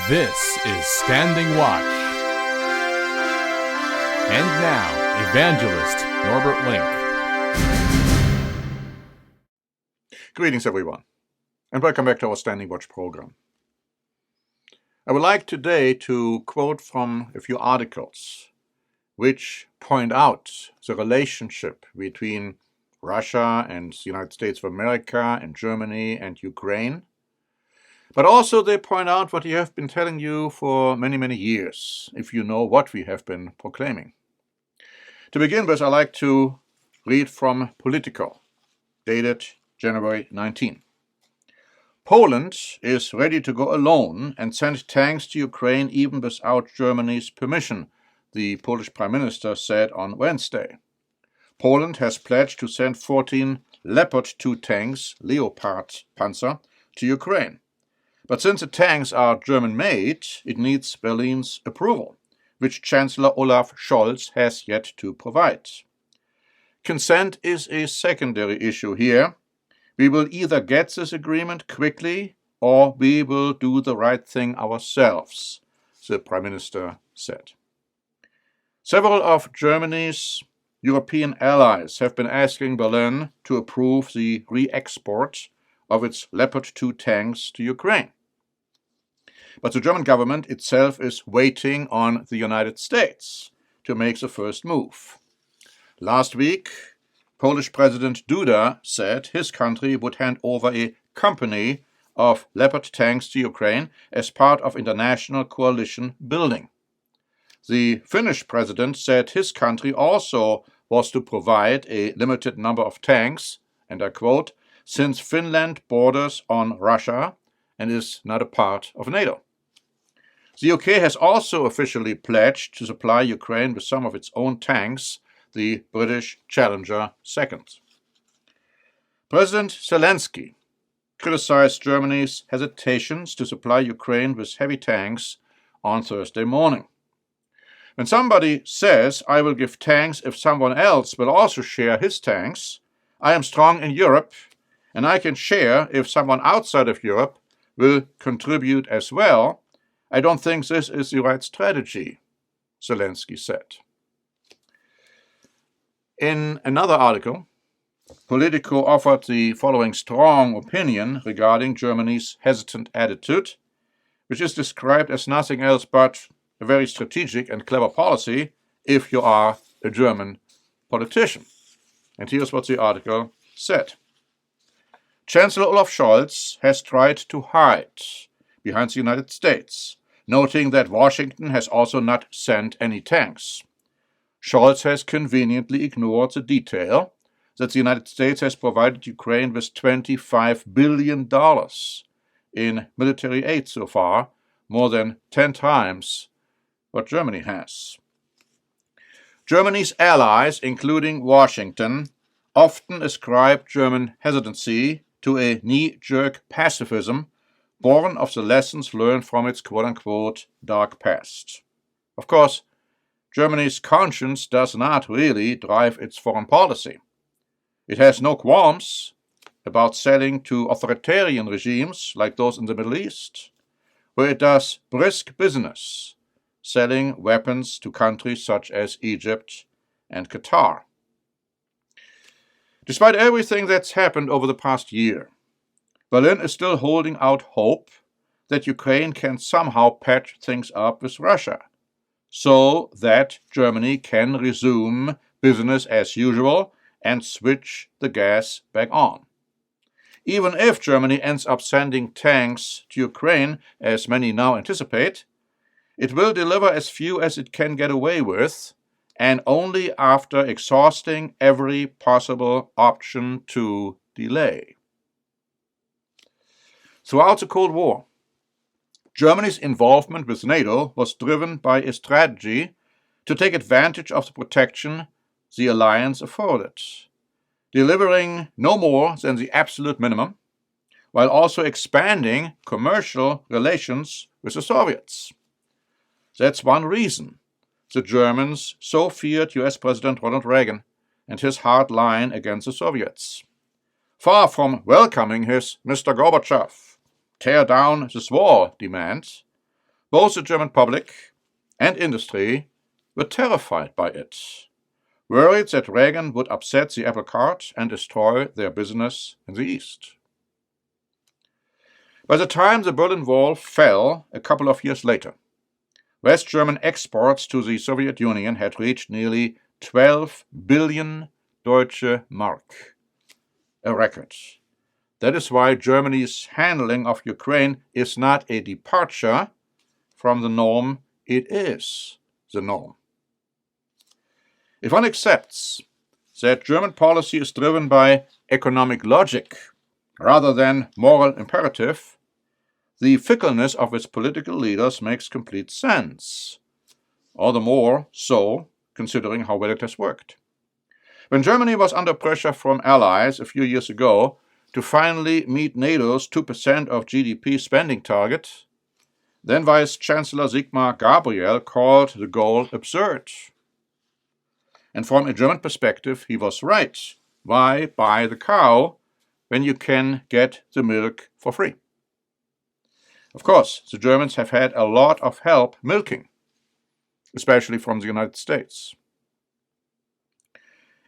This is Standing Watch. And now, Evangelist Norbert Link. Greetings, everyone, and welcome back to our Standing Watch program. I would like today to quote from a few articles which point out the relationship between Russia and the United States of America and Germany and Ukraine. But also they point out what we have been telling you for many, many years, if you know what we have been proclaiming. To begin with, I'd like to read from Politico, dated January 19. Poland is ready to go alone and send tanks to Ukraine even without Germany's permission, the Polish Prime Minister said on Wednesday. Poland has pledged to send 14 Leopard 2 tanks, Leopard Panzer, to Ukraine. But since the tanks are German-made, it needs Berlin's approval, which Chancellor Olaf Scholz has yet to provide. Consent is a secondary issue here. We will either get this agreement quickly or we will do the right thing ourselves, the Prime Minister said. Several of Germany's European allies have been asking Berlin to approve the re-export of its Leopard 2 tanks to Ukraine. But the German government itself is waiting on the United States to make the first move. Last week, Polish President Duda said his country would hand over a company of Leopard tanks to Ukraine as part of international coalition building. The Finnish president said his country also was to provide a limited number of tanks, and I quote, since Finland borders on Russia and is not a part of NATO. The UK has also officially pledged to supply Ukraine with some of its own tanks, the British Challenger 2nd. President Zelensky criticized Germany's hesitations to supply Ukraine with heavy tanks on Thursday morning. When somebody says, I will give tanks if someone else will also share his tanks, I am strong in Europe, and I can share if someone outside of Europe will contribute as well, I don't think this is the right strategy, Zelensky said. In another article, Politico offered the following strong opinion regarding Germany's hesitant attitude, which is described as nothing else but a very strategic and clever policy if you are a German politician. And here's what the article said. Chancellor Olaf Scholz has tried to hide behind the United States, noting that Washington has also not sent any tanks. Scholz has conveniently ignored the detail that the United States has provided Ukraine with $25 billion in military aid so far, more than 10 times what Germany has. Germany's allies, including Washington, often ascribe German hesitancy to a knee-jerk pacifism born of the lessons learned from its quote-unquote dark past. Of course, Germany's conscience does not really drive its foreign policy. It has no qualms about selling to authoritarian regimes like those in the Middle East, where it does brisk business, selling weapons to countries such as Egypt and Qatar. Despite everything that's happened over the past year, Berlin is still holding out hope that Ukraine can somehow patch things up with Russia, so that Germany can resume business as usual and switch the gas back on. Even if Germany ends up sending tanks to Ukraine, as many now anticipate, it will deliver as few as it can get away with, and only after exhausting every possible option to delay. Throughout the Cold War, Germany's involvement with NATO was driven by a strategy to take advantage of the protection the alliance afforded, delivering no more than the absolute minimum, while also expanding commercial relations with the Soviets. That's one reason the Germans so feared US President Ronald Reagan and his hard line against the Soviets. Far from welcoming his Mr. Gorbachev, tear down this wall demands, Both the German public and industry were terrified by it, worried that Reagan would upset the apple cart and destroy their business in the East. By the time the Berlin Wall fell a couple of years later, West German exports to the Soviet Union had reached nearly 12 billion Deutsche Mark, a record. That is why Germany's handling of Ukraine is not a departure from the norm, it is the norm. If one accepts that German policy is driven by economic logic rather than moral imperative, the fickleness of its political leaders makes complete sense, all the more so considering how well it has worked. When Germany was under pressure from allies a few years ago to finally meet NATO's 2% of GDP spending target, then Vice Chancellor Sigmar Gabriel called the goal absurd. And from a German perspective, he was right. Why buy the cow when you can get the milk for free? Of course, the Germans have had a lot of help milking, especially from the United States.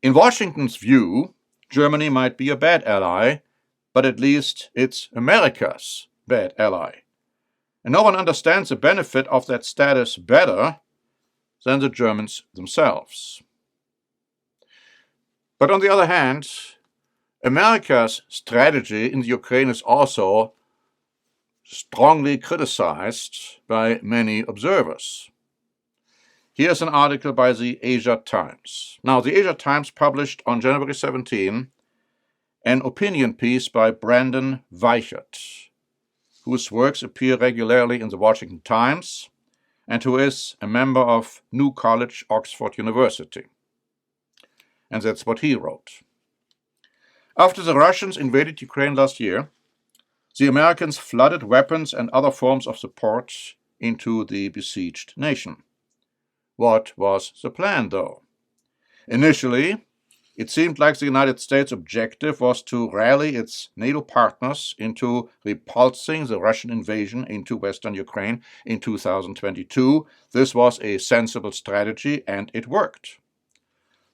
In Washington's view, Germany might be a bad ally, but at least it's America's bad ally. And no one understands the benefit of that status better than the Germans themselves. But on the other hand, America's strategy in the Ukraine is also strongly criticized by many observers. Here's an article by the Asia Times. Now, the Asia Times published on January 17 an opinion piece by Brandon Weichert, whose works appear regularly in the Washington Times and who is a member of New College, Oxford University. And that's what he wrote. After the Russians invaded Ukraine last year, the Americans flooded weapons and other forms of support into the besieged nation. What was the plan, though? Initially, it seemed like the United States' objective was to rally its NATO partners into repulsing the Russian invasion into Western Ukraine in 2022. This was a sensible strategy, and it worked.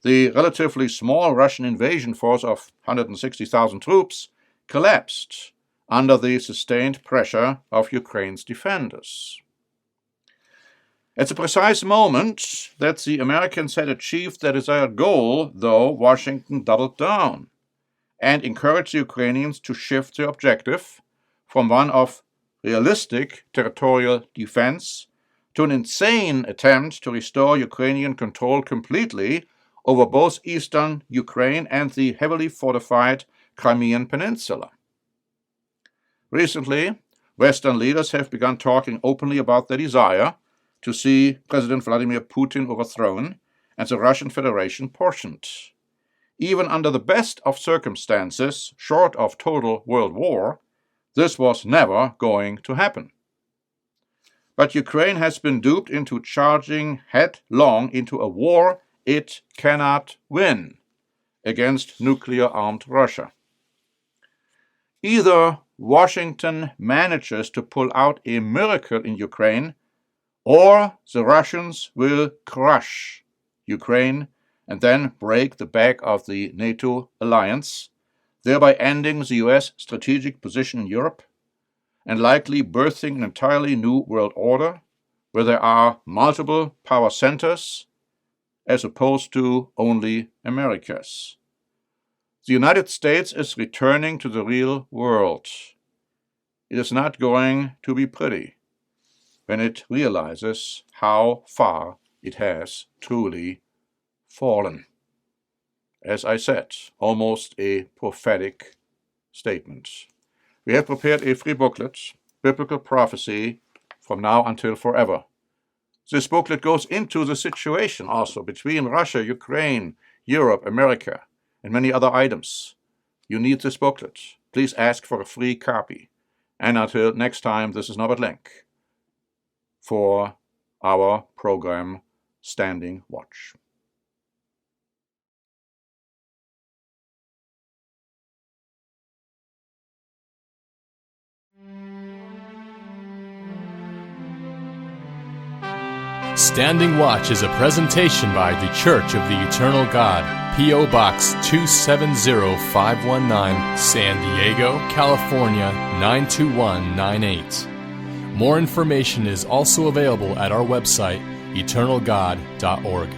The relatively small Russian invasion force of 160,000 troops collapsed under the sustained pressure of Ukraine's defenders. At the precise moment that the Americans had achieved their desired goal, though, Washington doubled down and encouraged the Ukrainians to shift their objective from one of realistic territorial defense to an insane attempt to restore Ukrainian control completely over both eastern Ukraine and the heavily fortified Crimean Peninsula. Recently, Western leaders have begun talking openly about their desire to see President Vladimir Putin overthrown and the Russian Federation portioned. Even under the best of circumstances, short of total world war, this was never going to happen. But Ukraine has been duped into charging headlong into a war it cannot win against nuclear-armed Russia. Either Washington manages to pull out a miracle in Ukraine, or the Russians will crush Ukraine and then break the back of the NATO alliance, thereby ending the US strategic position in Europe and likely birthing an entirely new world order where there are multiple power centers as opposed to only Americas. The United States is returning to the real world. It is not going to be pretty when it realizes how far it has truly fallen. As I said, almost a prophetic statement. We have prepared a free booklet, Biblical Prophecy from Now Until Forever. This booklet goes into the situation also between Russia, Ukraine, Europe, America, and many other items. You need this booklet. Please ask for a free copy. And until next time, this is Norbert Lenk for our program Standing Watch. Standing Watch is a presentation by The Church of the Eternal God, P.O. Box 270519, San Diego, California 92198. More information is also available at our website, eternalgod.org.